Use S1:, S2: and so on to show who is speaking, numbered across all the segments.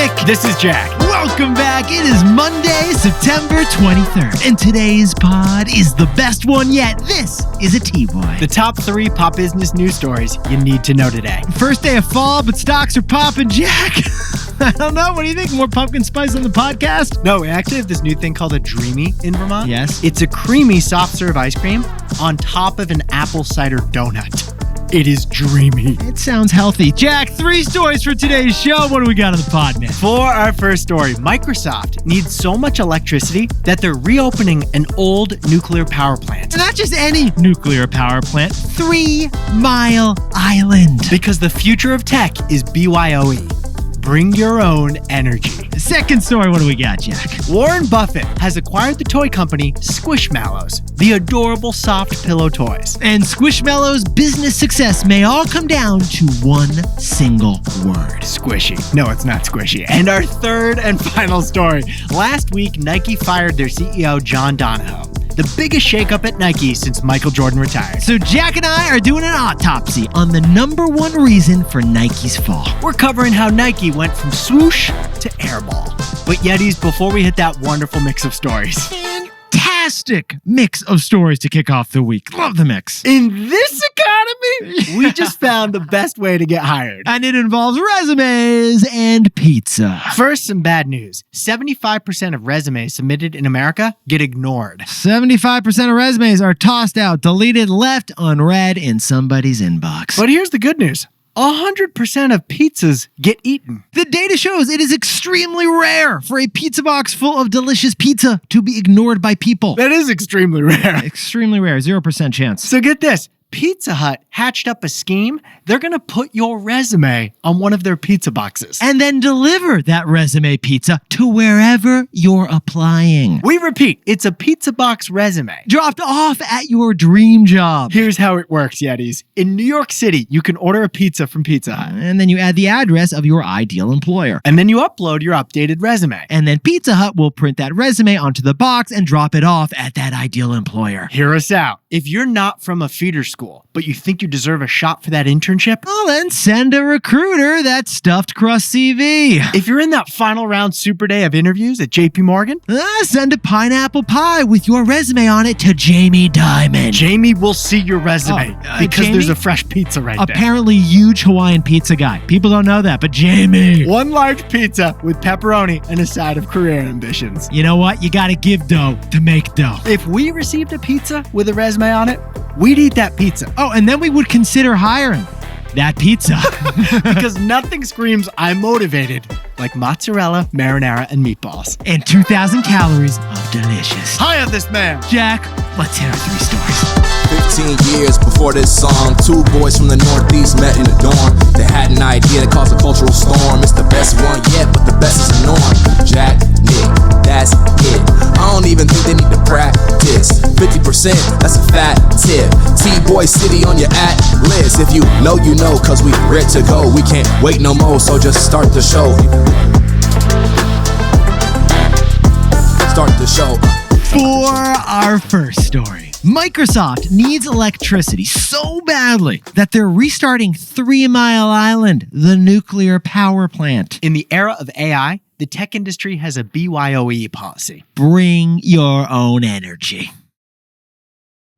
S1: Nick.
S2: This is Jack.
S1: Welcome back. It is Monday, September 23rd. And today's pod is the best one yet. This is a TBOY.
S2: The top 3 pop business news stories you need to know today.
S1: First day of fall, but stocks are popping, Jack. I don't know. What do you think? More pumpkin spice on the podcast?
S2: No, we actually have this new thing called a Dreamy in Vermont.
S1: Yes.
S2: It's a creamy soft serve ice cream on top of an apple cider donut. It is dreamy.
S1: It sounds healthy. Jack, 3 stories for today's show. What do we got on the pod, man?
S2: For our first story, Microsoft needs so much electricity that they're reopening an old nuclear power plant.
S1: Not just any nuclear power plant, 3 Mile Island.
S2: Because the future of tech is B.Y.O.E. Bring your own energy.
S1: Second story, what do we got, Jack?
S2: Warren Buffett has acquired the toy company Squishmallows, the adorable soft pillow toys.
S1: And Squishmallow's business success may all come down to one single word.
S2: Squishy. No, it's not squishy. And our third and final story. Last week, Nike fired their CEO, John Donahoe. The biggest shakeup at Nike since Michael Jordan retired.
S1: So Jack and I are doing an autopsy on the number 1 reason for Nike's fall.
S2: We're covering how Nike went from swoosh to airball. But Yetis, before we hit that wonderful mix of stories.
S1: Fantastic mix of stories to kick off the week. Love the mix.
S2: In this economy, we just found the best way to get hired.
S1: And it involves resumes and pizza.
S2: First, some bad news. 75% of resumes submitted in America get ignored.
S1: 75% of resumes are tossed out, deleted, left unread in somebody's inbox.
S2: But here's the good news. 100% of pizzas get eaten.
S1: The data shows it is extremely rare for a pizza box full of delicious pizza to be ignored by people.
S2: That is extremely rare.
S1: Extremely rare, 0% chance.
S2: So get this. Pizza Hut hatched up a scheme. They're going to put your resume on one of their pizza boxes.
S1: And then deliver that resume pizza to wherever you're applying.
S2: We repeat, it's a pizza box resume.
S1: Dropped off at your dream job.
S2: Here's how it works, Yetis. In New York City, you can order a pizza from Pizza Hut.
S1: And then you add the address of your ideal employer.
S2: And then you upload your updated resume.
S1: And then Pizza Hut will print that resume onto the box and drop it off at that ideal employer.
S2: Hear us out. If you're not from a feeder school, but you think you deserve a shot for that internship?
S1: Well, then send a recruiter that stuffed crust CV.
S2: If you're in that final round super day of interviews at JP Morgan?
S1: Send a pineapple pie with your resume on it to Jamie Dimon.
S2: Jamie will see your resume because
S1: Jamie?
S2: There's a fresh pizza right there.
S1: Apparently huge Hawaiian pizza guy. People don't know that, but Jamie.
S2: 1 large pizza with pepperoni and a side of career ambitions.
S1: You know what? You gotta give dough to make dough.
S2: If we received a pizza with a resume on it, we'd eat that pizza.
S1: Oh, and then we would consider hiring that pizza.
S2: Because nothing screams I'm motivated like mozzarella, marinara, and meatballs.
S1: And 2,000 calories of delicious.
S2: Hire this man.
S1: Jack, let's hear our 3 stories.
S3: 15 years before this song, 2 boys from the Northeast met in a dorm. They had an idea that caused a cultural storm. It's the best one yet, but the best is the norm. Jack, Nick, that's it. I don't even think they need to practice. 50%, that's a fat tip. T-Boy City on your at-list. If you know, you know, cause we ready to go. We can't wait no more, so just start the show. Start the show.
S1: For our first story, Microsoft needs electricity so badly that they're restarting 3 Mile Island, the nuclear power plant.
S2: In the era of AI, the tech industry has a BYOE policy.
S1: Bring your own energy.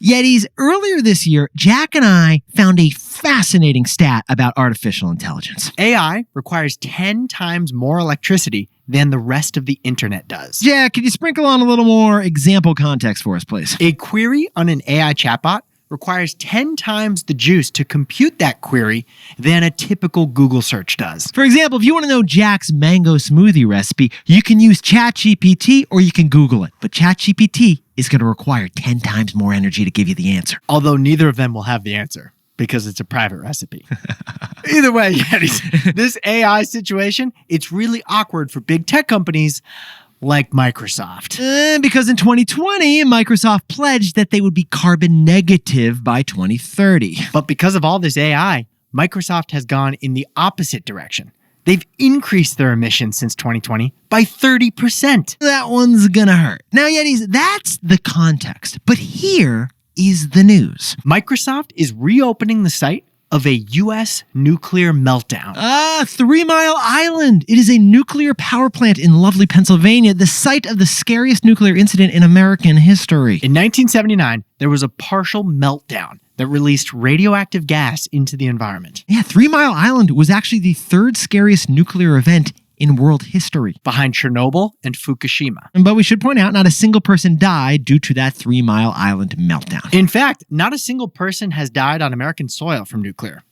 S1: Yetis, earlier this year, Jack and I found a fascinating stat about artificial intelligence.
S2: AI requires 10 times more electricity than the rest of the internet does.
S1: Jack, could you sprinkle on a little more example context for us, please?
S2: A query on an AI chatbot requires 10 times the juice to compute that query than a typical Google search does.
S1: For example, if you want to know Jack's mango smoothie recipe, you can use ChatGPT or you can Google it. But ChatGPT is going to require 10 times more energy to give you the answer.
S2: Although neither of them will have the answer because it's a private recipe. Either way, Yetis, this AI situation, it's really awkward for big tech companies like Microsoft.
S1: Because in 2020, Microsoft pledged that they would be carbon negative by 2030.
S2: But because of all this AI, Microsoft has gone in the opposite direction. They've increased their emissions since 2020 by 30%.
S1: That one's gonna hurt. Now, Yetis, that's the context. But here is the news.
S2: Microsoft is reopening the site of a U.S. nuclear meltdown.
S1: 3 Mile Island. It is a nuclear power plant in lovely Pennsylvania, the site of the scariest nuclear incident in American history.
S2: In 1979, there was a partial meltdown that released radioactive gas into the environment.
S1: Yeah, 3 Mile Island was actually the third scariest nuclear event in world history,
S2: behind Chernobyl and Fukushima.
S1: But we should point out, not a single person died due to that 3 Mile Island meltdown.
S2: In fact, not a single person has died on American soil from nuclear,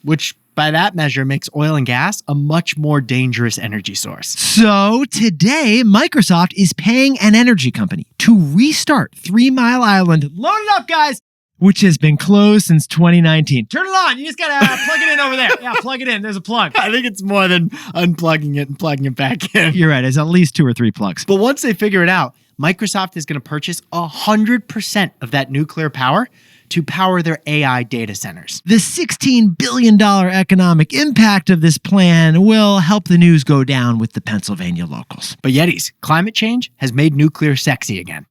S2: which by that measure makes oil and gas a much more dangerous energy source.
S1: So today, Microsoft is paying an energy company to restart 3 Mile Island. Load it up, guys! Which has been closed since 2019. Turn it on. You just got to plug it in over there. Yeah, plug it in. There's a plug.
S2: I think it's more than unplugging it and plugging it back in.
S1: You're right. There's at least 2 or 3 plugs.
S2: But once they figure it out, Microsoft is going to purchase 100% of that nuclear power to power their AI data centers.
S1: The $16 billion economic impact of this plan will help the news go down with the Pennsylvania locals.
S2: But Yetis, climate change has made nuclear sexy again.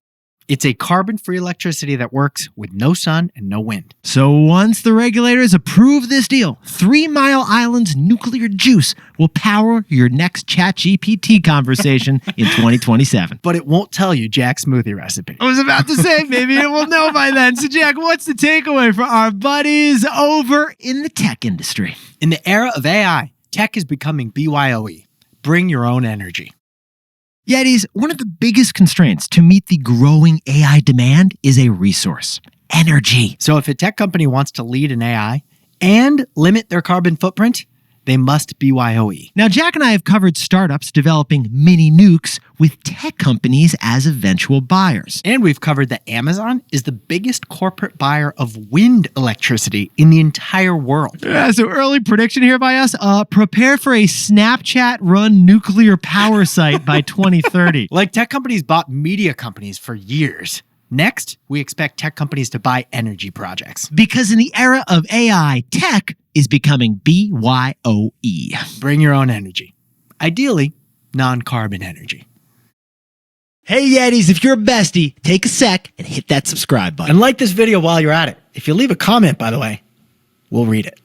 S2: It's a carbon-free electricity that works with no sun and no wind.
S1: So once the regulators approve this deal, 3 Mile Island's nuclear juice will power your next ChatGPT conversation in 2027.
S2: But it won't tell you Jack's smoothie recipe.
S1: I was about to say, maybe it will know by then. So Jack, what's the takeaway for our buddies over in the tech industry?
S2: In the era of AI, tech is becoming B.Y.O.E. Bring your own energy.
S1: Yetis, one of the biggest constraints to meet the growing AI demand is a resource, energy.
S2: So if a tech company wants to lead in AI and limit their carbon footprint, they must BYOE.
S1: Now, Jack and I have covered startups developing mini nukes with tech companies as eventual buyers.
S2: And we've covered that Amazon is the biggest corporate buyer of wind electricity in the entire world.
S1: So early prediction here by us, prepare for a Snapchat-run nuclear power site by 2030.
S2: Like tech companies bought media companies for years. Next, we expect tech companies to buy energy projects.
S1: Because in the era of AI, tech is becoming BYOE.
S2: Bring your own energy. Ideally, non-carbon energy.
S1: Hey Yetis, if you're a bestie, take a sec and hit that subscribe button.
S2: And like this video while you're at it. If you leave a comment, by the way, we'll read it.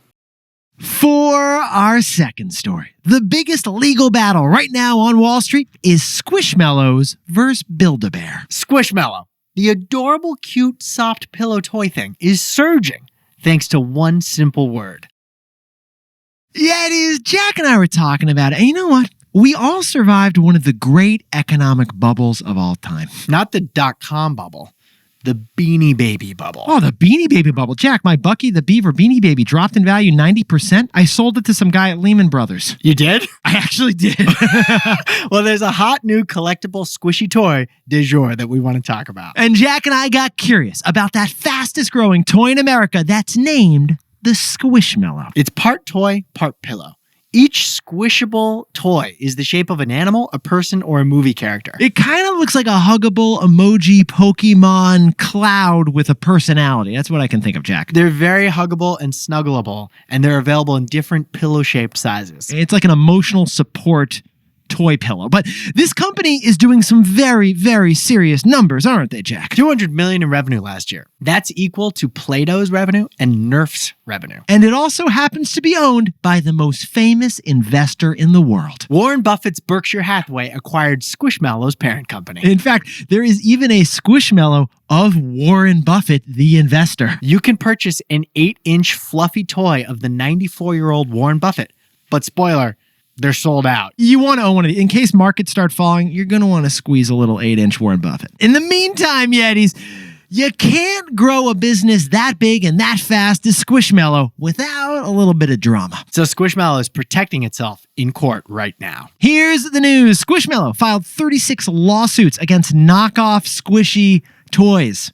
S1: For our second story, the biggest legal battle right now on Wall Street is Squishmallows versus Build-A-Bear.
S2: Squishmallow, the adorable, cute, soft pillow toy thing, is surging thanks to one simple word.
S1: Yetis, Jack and I were talking about it, and you know what? We all survived one of the great economic bubbles of all time.
S2: Not the .com bubble, the Beanie Baby bubble.
S1: Oh, the Beanie Baby bubble. Jack, my Bucky the Beaver Beanie Baby dropped in value 90%. I sold it to some guy at Lehman Brothers.
S2: You did?
S1: I actually did.
S2: Well, there's a hot new collectible squishy toy du jour that we want to talk about.
S1: And Jack and I got curious about that fastest growing toy in America that's named the Squishmallow.
S2: It's part toy, part pillow. Each squishable toy is the shape of an animal, a person, or a movie character.
S1: It kind of looks like a huggable emoji Pokemon cloud with a personality. That's what I can think of, Jack.
S2: They're very huggable and snuggleable, and they're available in different pillow-shaped sizes.
S1: It's like an emotional support toy pillow. But this company is doing some very, very serious numbers, aren't they, Jack?
S2: $200 million in revenue last year. That's equal to Play-Doh's revenue and Nerf's revenue.
S1: And it also happens to be owned by the most famous investor in the world.
S2: Warren Buffett's Berkshire Hathaway acquired Squishmallow's parent company.
S1: In fact, there is even a Squishmallow of Warren Buffett, the investor.
S2: You can purchase an 8-inch fluffy toy of the 94-year-old Warren Buffett. But spoiler, they're sold out.
S1: You want to own one of these. In case markets start falling, you're going to want to squeeze a little 8-inch Warren Buffett. In the meantime, Yetis, you can't grow a business that big and that fast as Squishmallow without a little bit of drama.
S2: So Squishmallow is protecting itself in court right now.
S1: Here's the news. Squishmallow filed 36 lawsuits against knockoff squishy toys.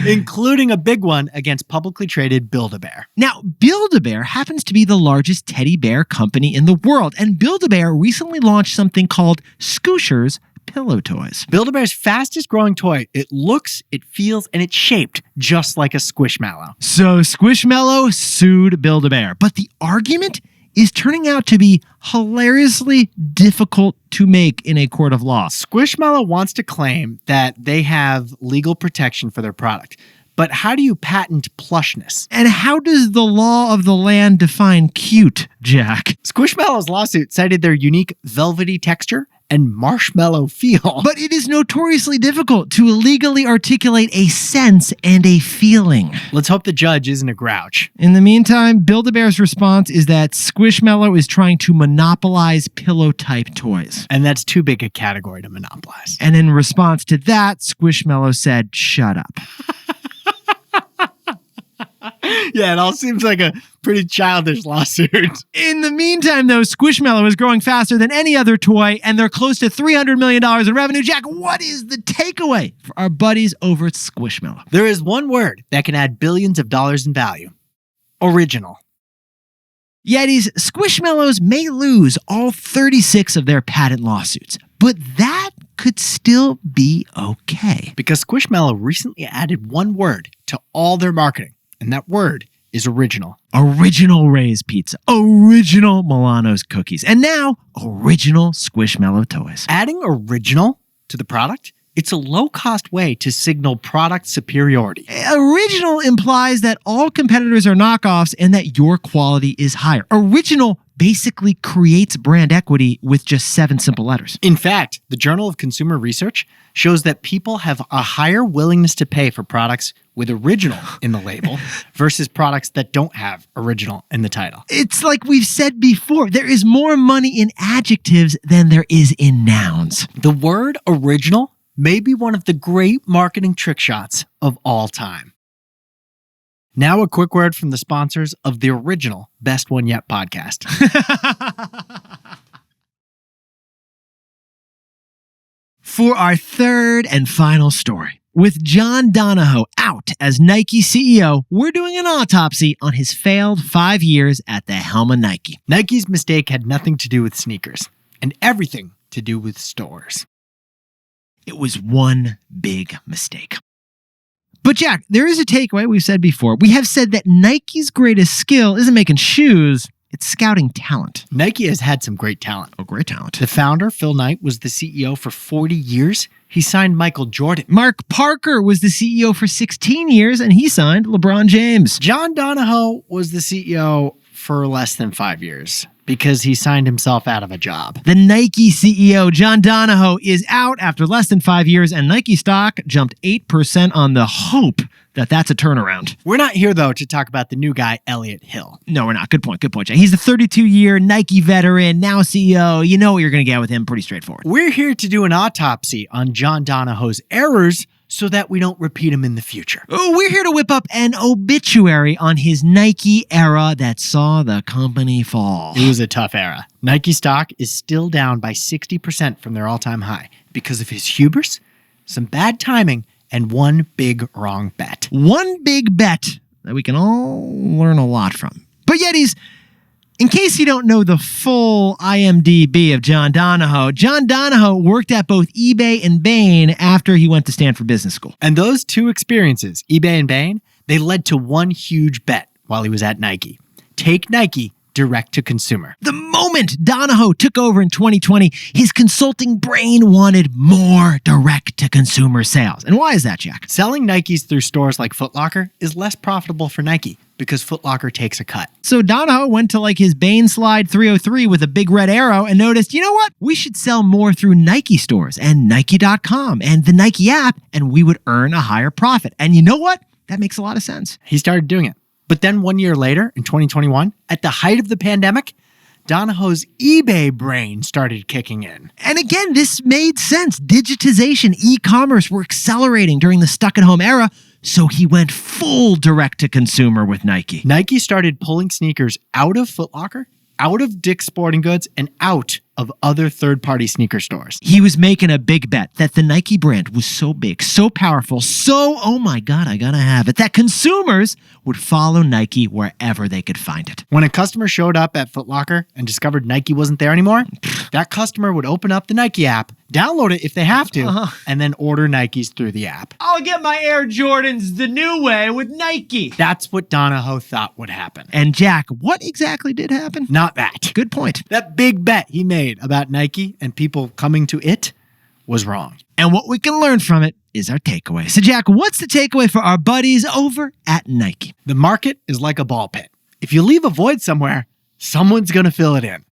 S2: Including a big one against publicly traded Build-A-Bear.
S1: Now, Build-A-Bear happens to be the largest teddy bear company in the world, and Build-A-Bear recently launched something called Scooshers pillow toys.
S2: Build-A-Bear's fastest growing toy. It looks, it feels, and it's shaped just like a Squishmallow.
S1: So Squishmallow sued Build-A-Bear, but the argument is turning out to be hilariously difficult to make in a court of law.
S2: Squishmallow wants to claim that they have legal protection for their product, But how do you patent plushness?
S1: And how does the law of the land define cute, Jack?
S2: Squishmallow's lawsuit cited their unique velvety texture and marshmallow feel.
S1: But it is notoriously difficult to legally articulate a sense and a feeling.
S2: Let's hope the judge isn't a grouch.
S1: In the meantime, Build-A-Bear's response is that Squishmallow is trying to monopolize pillow-type toys.
S2: And that's too big a category to monopolize.
S1: And in response to that, Squishmallow said, "Shut up."
S2: Yeah, it all seems like a pretty childish lawsuit.
S1: In the meantime, though, Squishmallow is growing faster than any other toy, and they're close to $300 million in revenue. Jack, what is the takeaway for our buddies over at Squishmallow?
S2: There is one word that can add billions of dollars in value. Original.
S1: Yetis, Squishmallows may lose all 36 of their patent lawsuits, but that could still be okay.
S2: Because Squishmallow recently added one word to all their marketing, and that word is original.
S1: Original Ray's Pizza, original Milano's cookies, and now original Squishmallow toys.
S2: Adding original to the product, it's a low-cost way to signal product superiority.
S1: Original implies that all competitors are knockoffs and that your quality is higher. Original basically creates brand equity with just 7 simple letters.
S2: In fact, the Journal of Consumer Research shows that people have a higher willingness to pay for products with original in the label versus products that don't have original in the title.
S1: It's like we've said before, there is more money in adjectives than there is in nouns.
S2: The word original may be one of the great marketing trick shots of all time. Now a quick word from the sponsors of the original Best One Yet podcast.
S1: For our third and final story, with John Donahoe out as Nike CEO, we're doing an autopsy on his failed 5 years at the helm of Nike.
S2: Nike's mistake had nothing to do with sneakers and everything to do with stores.
S1: It was one big mistake. But Jack, there is a takeaway we've said before. We have said that Nike's greatest skill isn't making shoes, it's scouting talent.
S2: Nike has had some great talent.
S1: Oh, great talent.
S2: The founder, Phil Knight, was the CEO for 40 years. He signed Michael Jordan.
S1: Mark Parker was the CEO for 16 years, and he signed LeBron James.
S2: John Donahoe was the CEO for less than 5 years because he signed himself out of a job.
S1: The Nike CEO, John Donahoe, is out after less than 5 years, and Nike stock jumped 8% on the hope that that's a turnaround.
S2: We're not here, though, to talk about the new guy, Elliot Hill.
S1: No, we're not. Good point, Jack. He's a 32-year Nike veteran, now CEO. You know what you're going to get with him. Pretty straightforward.
S2: We're here to do an autopsy on John Donahoe's errors so that we don't repeat them in the future.
S1: We're here to whip up an obituary on his Nike era that saw the company fall.
S2: It was a tough era. Nike stock is still down by 60% from their all-time high because of his hubris, some bad timing, and one big wrong bet.
S1: One big bet that we can all learn a lot from. But Yetis, in case you don't know the full IMDb of John Donahoe worked at both eBay and Bain after he went to Stanford Business School.
S2: And those two experiences, eBay and Bain, they led to one huge bet while he was at Nike. Take Nike direct to consumer.
S1: The moment Donahoe took over in 2020, his consulting brain wanted more direct to consumer sales. And why is that, Jack?
S2: Selling Nikes through stores like Foot Locker is less profitable for Nike because Foot Locker takes a cut.
S1: So Donahoe went to his Bain Slide 303 with a big red arrow and noticed, you know what? We should sell more through Nike stores and Nike.com and the Nike app, and we would earn a higher profit. And you know what? That makes a lot of sense.
S2: He started doing it. But then 1 year later, in 2021, at the height of the pandemic, Donahoe's eBay brain started kicking in.
S1: And again, this made sense. Digitization, e-commerce were accelerating during the stuck-at-home era, so he went full direct-to-consumer with Nike.
S2: Nike started pulling sneakers out of Foot Locker, out of Dick's Sporting Goods, and out of other third-party sneaker stores.
S1: He was making a big bet that the Nike brand was so big, so powerful, so, oh my God, I gotta have it, that consumers would follow Nike wherever they could find it.
S2: When a customer showed up at Foot Locker and discovered Nike wasn't there anymore, that customer would open up the Nike app, download it if they have to, and then order Nikes through the app.
S1: I'll get my Air Jordans the new way with Nike.
S2: That's what Donahoe thought would happen.
S1: And Jack, what exactly did happen?
S2: Not that.
S1: Good point.
S2: That big bet he made about Nike and people coming to it was wrong.
S1: And what we can learn from it is our takeaway. So, Jack, what's the takeaway for our buddies over at Nike?
S2: The market is like a ball pit. If you leave a void somewhere, someone's going to fill it in.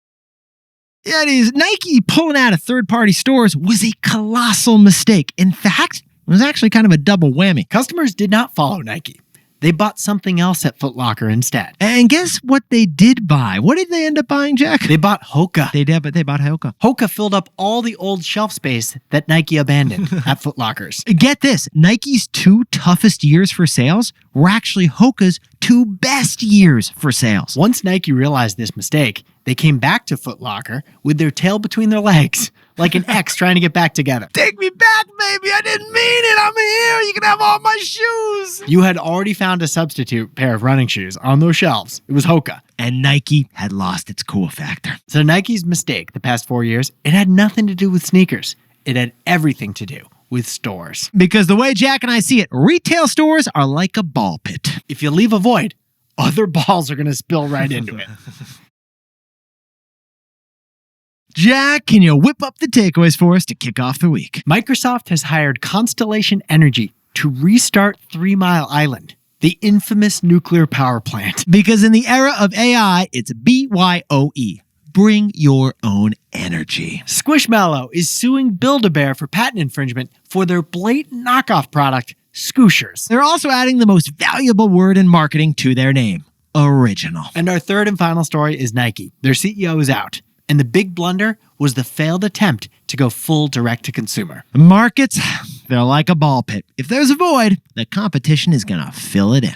S1: Yeah, it is. Nike pulling out of third-party stores was a colossal mistake. In fact, it was actually kind of a double whammy.
S2: Customers did not follow Nike. They bought something else at Foot Locker instead.
S1: And guess what they did buy? What did they end up buying, Jack?
S2: They bought Hoka.
S1: They did, but they bought Hoka.
S2: Hoka filled up all the old shelf space that Nike abandoned at Foot Lockers.
S1: Get this, Nike's 2 toughest years for sales were actually Hoka's 2 best years for sales.
S2: Once Nike realized this mistake, they came back to Foot Locker with their tail between their legs, like an ex trying to get back together.
S1: Take me back, baby. I didn't mean it. I'm here. You can have all my shoes.
S2: You had already found a substitute pair of running shoes on those shelves. It was Hoka.
S1: And Nike had lost its cool factor.
S2: So Nike's mistake the past 4 years, it had nothing to do with sneakers. It had everything to do with stores.
S1: Because the way Jack and I see it, retail stores are like a ball pit.
S2: If you leave a void, other balls are going to spill right into it.
S1: Jack, can you whip up the takeaways for us to kick off the week?
S2: Microsoft has hired Constellation Energy to restart 3 Mile Island, the infamous nuclear power plant.
S1: Because in the era of AI, it's B.Y.O.E. Bring your own energy.
S2: Squishmallow is suing Build-A-Bear for patent infringement for their blatant knockoff product, Scooshers.
S1: They're also adding the most valuable word in marketing to their name, original.
S2: And our third and final story is Nike. Their CEO is out. And the big blunder was the failed attempt to go full direct-to-consumer.
S1: Markets, they're like a ball pit. If there's a void, the competition is going to fill it in.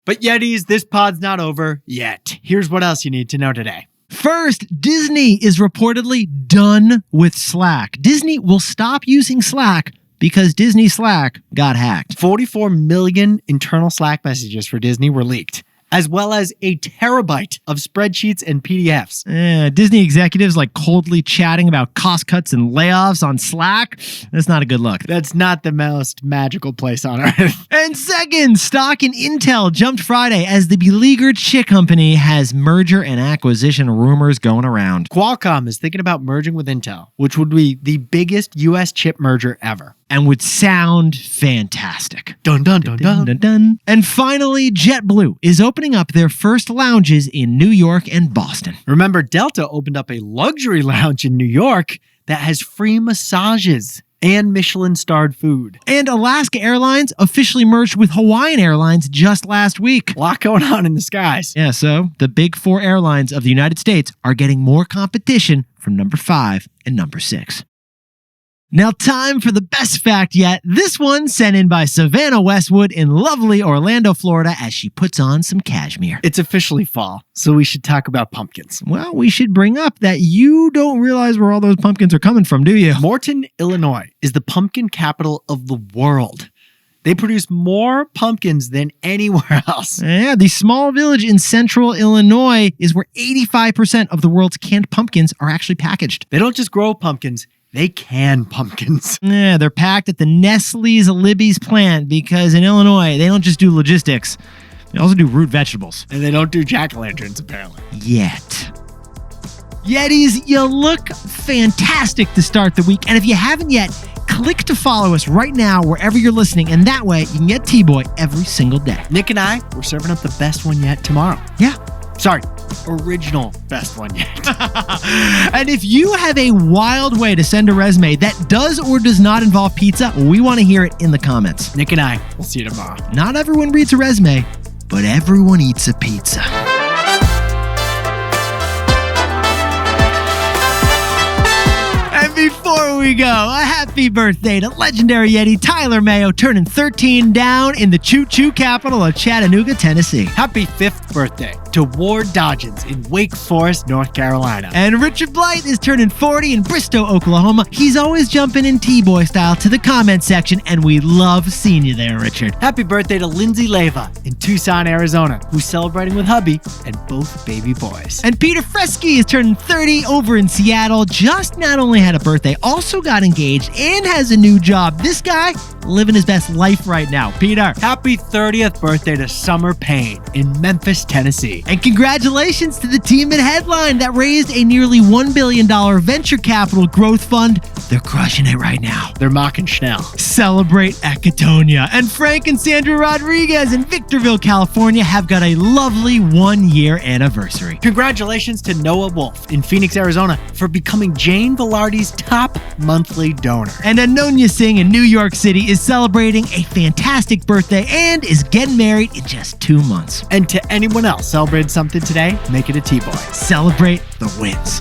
S2: But Yetis, this pod's not over yet. Here's what else you need to know today.
S1: First, Disney is reportedly done with Slack. Disney will stop using Slack because Disney Slack got hacked.
S2: 44 million internal Slack messages for Disney were leaked, as well as a terabyte of spreadsheets and PDFs.
S1: Disney executives like coldly chatting about cost cuts and layoffs on Slack. That's not a good look.
S2: That's not the most magical place on earth.
S1: And second, stock in Intel jumped Friday as the beleaguered chip company has merger and acquisition rumors going around.
S2: Qualcomm is thinking about merging with Intel, which would be the biggest U.S. chip merger ever.
S1: And would sound fantastic.
S2: Dun, dun, dun, dun.
S1: Dun, dun. And finally, JetBlue is opening up their first lounges in New York and Boston.
S2: Remember, Delta opened up a luxury lounge in New York that has free massages and Michelin-starred food.
S1: And Alaska Airlines officially merged with Hawaiian Airlines just last week.
S2: A lot going on in the skies.
S1: Yeah, so the big 4 airlines of the United States are getting more competition from number 5 and number 6. Now, time for the best fact yet. This one sent in by Savannah Westwood in lovely Orlando, Florida, as she puts on some cashmere.
S2: It's officially fall, so we should talk about pumpkins.
S1: Well, we should bring up that you don't realize where all those pumpkins are coming from, do you?
S2: Morton, Illinois is the pumpkin capital of the world. They produce more pumpkins than anywhere else.
S1: Yeah, the small village in central Illinois is where 85% of the world's canned pumpkins are actually packaged.
S2: They don't just grow pumpkins. They can pumpkins.
S1: Yeah, they're packed at the Nestle's Libby's plant because in Illinois, they don't just do logistics. They also do root vegetables.
S2: And they don't do jack-o'-lanterns, apparently.
S1: Yet. Yetis, you look fantastic to start the week. And if you haven't yet, click to follow us right now wherever you're listening. And that way, you can get TBOY every single day.
S2: Nick and I, we're serving up the best one yet tomorrow.
S1: Yeah.
S2: Sorry, original best one yet.
S1: And if you have a wild way to send a resume that does or does not involve pizza, we want to hear it in the comments.
S2: Nick and I, we'll see you tomorrow.
S1: Not everyone reads a resume, but everyone eats a pizza. And before we go, a happy birthday to legendary Yeti Tyler Mayo, turning 13 down in the choo-choo capital of Chattanooga, Tennessee.
S2: Happy 5th birthday to Ward Dodgens in Wake Forest, North Carolina.
S1: And Richard Blight is turning 40 in Bristow, Oklahoma. He's always jumping in T-Boy style to the comment section, and we love seeing you there, Richard.
S2: Happy birthday to Lindsay Leva in Tucson, Arizona, who's celebrating with hubby and both baby boys.
S1: And Peter Fresky is turning 30 over in Seattle. Just not only had a birthday, also got engaged and has a new job. This guy living his best life right now. Peter.
S2: Happy 30th birthday to Summer Payne in Memphis, Tennessee.
S1: And congratulations to the team at Headline that raised a nearly $1 billion venture capital growth fund They're crushing it right now.
S2: They're mocking Schnell.
S1: Celebrate Ecatonia. And Frank and Sandra Rodriguez in Victorville, California have got a lovely 1-year anniversary.
S2: Congratulations to Noah Wolf in Phoenix, Arizona for becoming Jane Velarde's top monthly donor.
S1: And Anonya Singh in New York City is celebrating a fantastic birthday and is getting married in just 2 months.
S2: And to anyone else celebrating something today, make it a T-Boy.
S1: Celebrate the wins.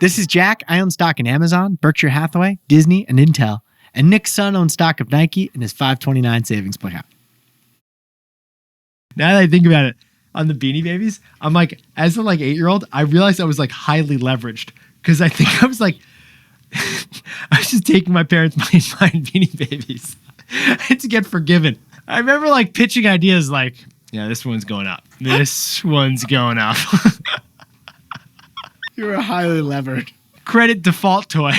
S2: This is Jack. I own stock in Amazon, Berkshire Hathaway, Disney, and Intel. And Nick's son owns stock of Nike in his 529 savings plan.
S1: Now that I think about it, on the Beanie Babies, I'm like, as a 8-year-old, I realized I was highly leveraged because I think I was I was just taking my parents' money and buying Beanie Babies to get forgiven. I remember pitching ideas yeah, this one's going up. This one's going up.
S2: You were highly levered.
S1: Credit default toy.